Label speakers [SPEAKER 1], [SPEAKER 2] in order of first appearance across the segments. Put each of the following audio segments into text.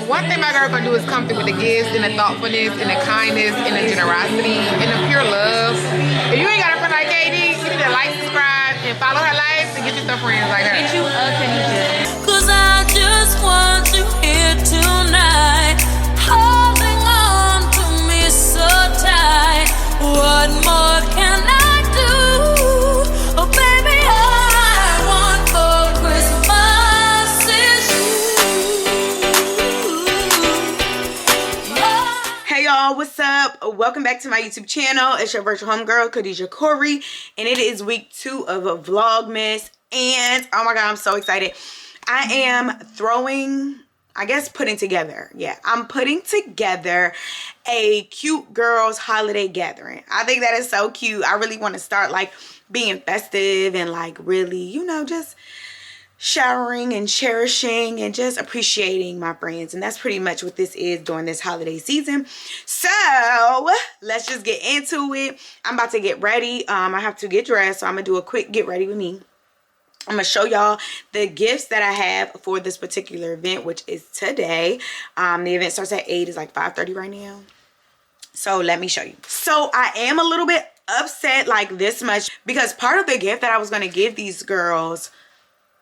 [SPEAKER 1] one thing my girl gonna do is come through with the gifts and the thoughtfulness and the kindness and the generosity and the pure love. If you ain't got a friend like KD, you need to like, subscribe, and follow her life and get you some friends like her.
[SPEAKER 2] Get you a Khadijah. Cause I just want you here tonight, holding on to me so tight. What more can I do? Oh baby, all I want for Christmas is you.
[SPEAKER 3] Hey y'all, what's up? Welcome back to my YouTube channel. It's your virtual homegirl, KHADIJAH CORRIE, and it is week 2 of a Vlogmas. And oh my god, I'm so excited. I am putting together. Yeah, I'm putting together a cute girls holiday gathering. I think that is so cute. I really want to start like being festive and like really, you know, just showering and cherishing and just appreciating my friends. And that's pretty much what this is during this holiday season. So let's just get into it. I'm about to get ready. I have to get dressed, so I'm gonna do a quick get ready with me. I'm gonna show y'all the gifts that I have for this particular event, which is today. The event starts at 8. It's like 5:30 right now. So let me show you. So I am a little bit upset like this much because part of the gift that I was gonna give these girls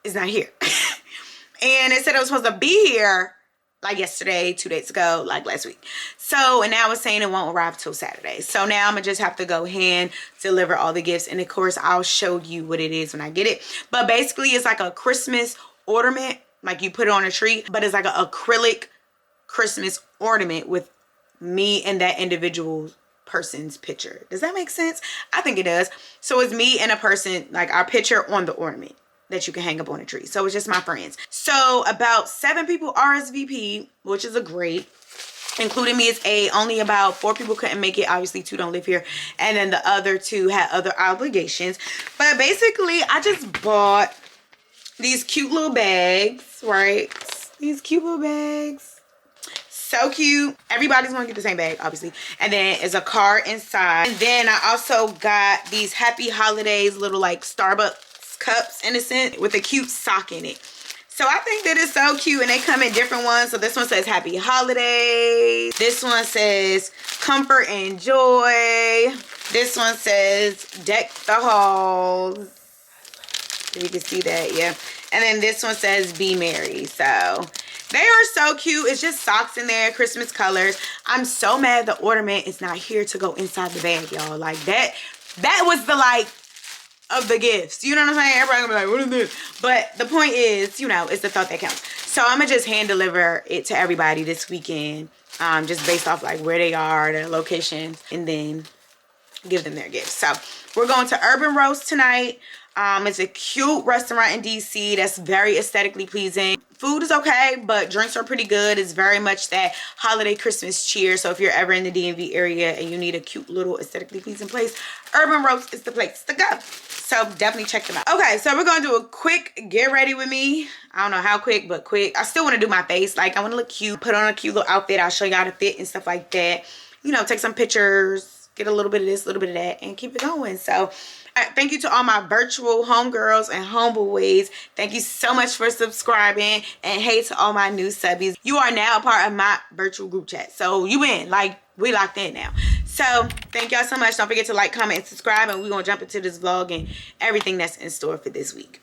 [SPEAKER 3] is not here. And it said it was supposed to be here like yesterday, 2 days ago, like last week. So, and now it's saying it won't arrive till Saturday. So now I'm gonna just have to go hand deliver all the gifts. And of course, I'll show you what it is when I get it. But basically, it's like a Christmas ornament. Like you put it on a tree, but it's like an acrylic Christmas ornament with me and that individual person's picture. Does that make sense? I think it does. So it's me and a person, like our picture on the ornament that you can hang up on a tree. So it's just my friends. So about 7 people RSVP, which is a great, including me. It's only about 4 people couldn't make it. Obviously 2 don't live here, and then the other 2 had other obligations. But basically I just bought these cute little bags, right? These cute little bags, so cute. Everybody's gonna get the same bag, obviously. And then it's a card inside. And then I also got these Happy Holidays little like Starbucks cups, in a sense, with a cute sock in it. So I think that it's so cute, and they come in different ones. So this one says Happy Holidays. This one says Comfort and Joy. This one says Deck the Halls. You can see that, yeah. And then this one says Be Merry. So they are so cute. It's just socks in there, Christmas colors. I'm so mad the ornament is not here to go inside the bag, y'all. Like that was the like of the gifts, you know what I'm saying? Everybody gonna be like, what is this? But the point is, you know, it's the thought that counts. So I'm gonna just hand deliver it to everybody this weekend, just based off like where they are, their locations, and then give them their gifts. So we're going to Urban Roast tonight. It's a cute restaurant in DC that's very aesthetically pleasing. Food is okay, but drinks are pretty good. It's very much that holiday Christmas cheer. So if you're ever in the DMV area and you need a cute little aesthetically pleasing place, Urban Roast is the place to go. So definitely check them out. Okay, so we're gonna do a quick get ready with me. I don't know how quick, but quick. I still want to do my face. Like I want to look cute, put on a cute little outfit. I'll show you how to fit and stuff like that. You know, take some pictures, get a little bit of this, a little bit of that, and keep it going. So thank you to all my virtual homegirls and homeboys. Thank you so much for subscribing. And hey to all my new subbies. You are now a part of my virtual group chat. So you in, like we locked in now. So thank y'all so much. Don't forget to like, comment, and subscribe. And we're going to jump into this vlog and everything that's in store for this week.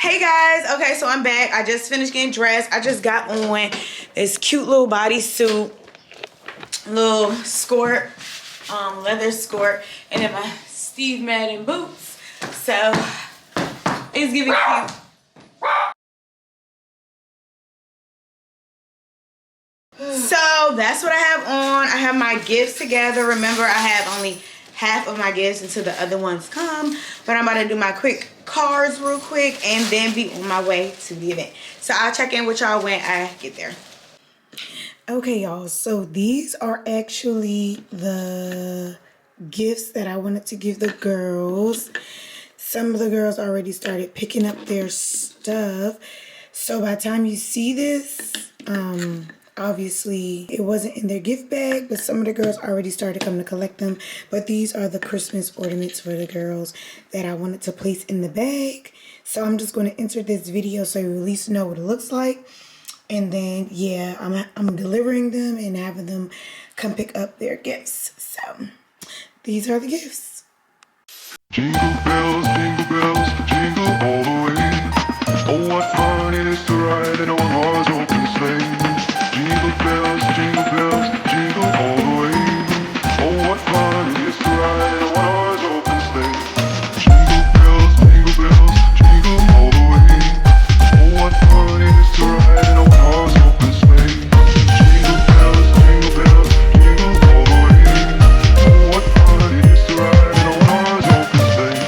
[SPEAKER 3] Hey guys, okay, so I'm back. I just finished getting dressed. I just got on this cute little bodysuit, little skirt, leather skirt, and then my Steve Madden boots. So it's giving cute. So that's what I have on. I have my gifts together. Remember, I have only half of my gifts until the other ones come. But I'm about to do my quick cards real quick and then be on my way to the event. So I'll check in with y'all when I get there. Okay, y'all. So these are actually the gifts that I wanted to give the girls. Some of the girls already started picking up their stuff. So by the time you see this, obviously it wasn't in their gift bag, but some of the girls already started coming to collect them. But these are the Christmas ornaments for the girls that I wanted to place in the bag. So I'm just going to insert this video so you at least know what it looks like. And then, yeah, I'm delivering them and having them come pick up their gifts. So these are the gifts.
[SPEAKER 4] Jingle bells, jingle all the way. Oh, what fun it is to ride in a one-horse open sleigh. Jingle bells, jingle all the way. Oh, what fun it is to ride in a one-horse open sleigh. Jingle bells, jingle all the way. Oh, what fun it is to ride in a one-horse open sleigh. Jingle bells, jingle all the way. Oh, what fun it is to ride in a one-horse open sleigh.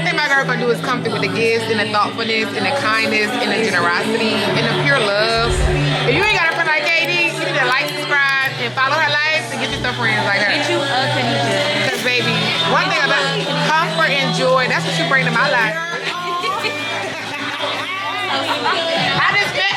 [SPEAKER 1] one thing my girl gonna do is come through with the gifts and the thoughtfulness and the kindness and the generosity and the pure love. If you ain't got a friend like KD, you need to like, subscribe, and follow her life and get you some friends like her.
[SPEAKER 5] Get you a Khadijah.
[SPEAKER 1] Cause baby, one thing about comfort and joy, that's what you bring to my life. I just met